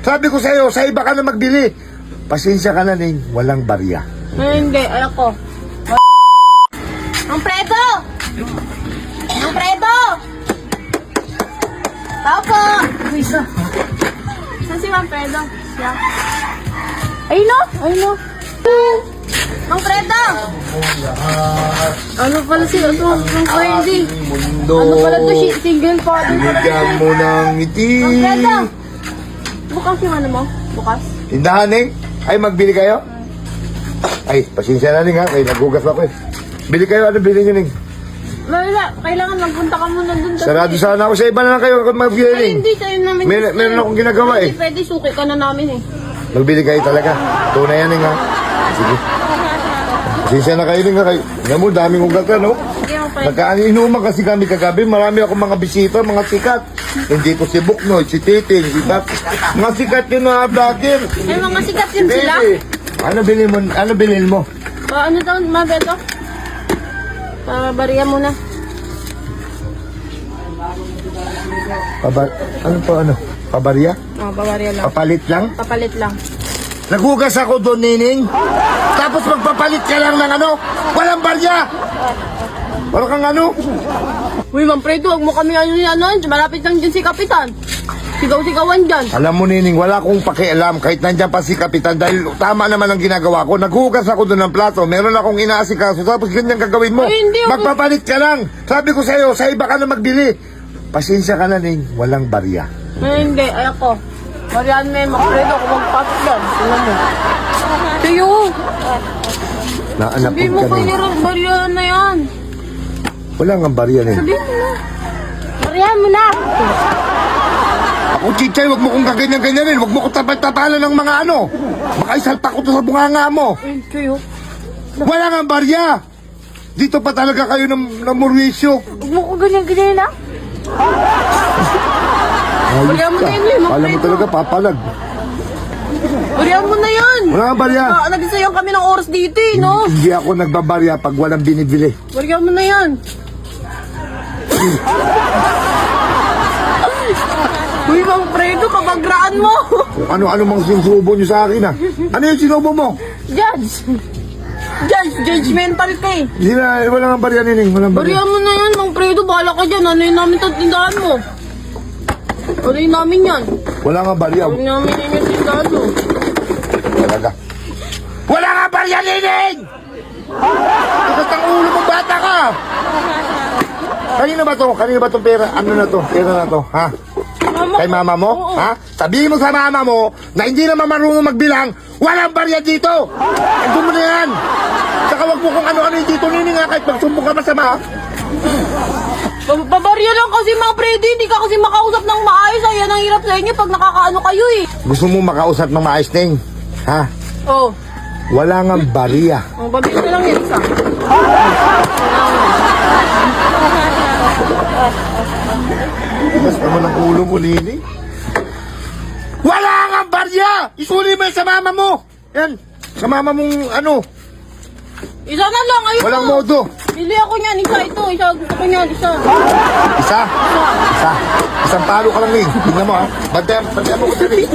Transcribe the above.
Sabi ko sa'yo, sa iba ka na magbili. Pasensya ka na, Ning. Walang barya. Hindi, ayoko. Ang Predo! Ang Predo! Tao po! Saan si Mang Predo? Siya. Ayun no? Ayun no? Mang Predo! Ano pala si Mang Freddy? Mundo. Ano pala to? Single father pala siya. Binigyan mo ng ngiti. Mang Predo! Bukas yung ano mo? Bukas? Tindahan, Ning. Ay, magbili kayo? Ay, pasensya na, Ning, ha? Ay, naghugas ako, eh. Bili kayo. Ano bili nyo, Ning? Wala, kailangan magpunta ka muna dun. Sarado sana ako. Sa iba na lang kayo magbili, Ay, Ning. hindi tayo namin. Meron akong ginagawa, eh. Hindi pwede, suki ka na namin eh. Magbili kayo talaga. Tunay yan, Ning, ha? Sige. Pasensya na kayo, Ning, ha? Alam mo, daming ugat ka, no? Sige, Mang Freddy. Nagkainuman kasi kami kagabi. Marami akong mga bisita, mga sikat. Hindi ko si Buknoy, si Titing, si Tat. Mga sikat yun na vlogger. Ay, mga sikat yun sila. Ano bilhin mo? Ano bilhin mo? Ano daw, Mabeto? Bariya muna. Ano po ano? Pabarya? Bariya lang. Papalit lang? Papalit lang. Naghugas ako doon, Nining. Tapos magpapalit ka lang ng ano? Walang barya! Wala kang ano? Uy, Mang Fredo, huwag mo kami ano, malapit lang dyan si Kapitan. Sigaw-sigawan dyan. Alam mo, Nining, wala akong pakialam kahit nandyan pa si Kapitan dahil tama naman ang ginagawa ko. Naghugas ako doon ng plato. Meron akong inaasikaso. Tapos ganyan gagawin mo. Ay, hindi ako- Magpapalit ka lang. Sabi ko sa'yo, sa iba ka na magbili. Pasensya ka na, Ning. Walang barya. Ay, hindi, ayoko. Marihan mo yung Mang Fredo, kung magpasok dyan. Tingnan mo. Tayo! Naanapod Sabihin mo ka, Ning. kayo, bariya na yan. Wala nga barya, Ning. Sabihin mo na. Barihan mo na. Ako, Chichay, wag mo kong kaganyan-ganyanin. Wag mo kong tapal-tapalan ng mga ano. Baka isalpak ko to sa bunganga mo. Ay, kayo. Wala nga barya. Dito pa talaga kayo ng murwisyo. Huwag mo ko ganyan-ganyan na. Barya mo na yun, Mang Alam mo Fredo. talaga, papalag. Barihan mo na yan. Wala nga barya. Nagsayang kami ng oras dito eh, no? Hindi ako nagbabarya pag walang binibili. Barihan mo na yan. Uy, Mang Fredo, kabagraan mo. Kung ano-ano mang sinusubo nyo sa akin, ha? Ano yung sinubo mo? Judge. Judgmental ka eh. Hindi na, wala nga barya, Nining. Walang barya. Barihan mo na yan, Mang Fredo. Bahala ka dyan. Ano yun namin tindahan mo? Ano yun namin yan? Wala nga barya. Ano namin yun yung tindahan mo? Talaga. Wala nga barya, Nining! Tigas ang ulo mo, bata ka! Kanina ba to? Kanina ba itong pera? Ano na to? Pera na to, ha? Mama Kay mama mo? Oo. Ha? Sabihin mo sa mama mo na hindi naman marunong magbilang, walang barya dito! Ando mo na yan! Saka wag mo kung ano-ano yung dito, Nining, ha? Kahit magsumbong ka masama, ha? Babarya lang kasi, Mang Fredo. Hindi ka kasi makausap ng maayos. Ayan ang hirap sa inyo pag nakakaano kayo eh. Gusto mo makausap ng maayos, Ning? Ha? Oh. Wala nga barya. Babili ko lang yan isa. Tigas naman ang ulo mo, Nining. Wala nga barya! Isuli mo yan sa mama mo! Yan, sa mama mong ano, Isa na lang, ayun. walang modo. Bili ako niyan, isa ito. Isa, gusto ko niyan, isa. Isa? Isa. Isang palo ka lang, Ning. Tingnan mo, ha? Bantayan mo ko, Ning.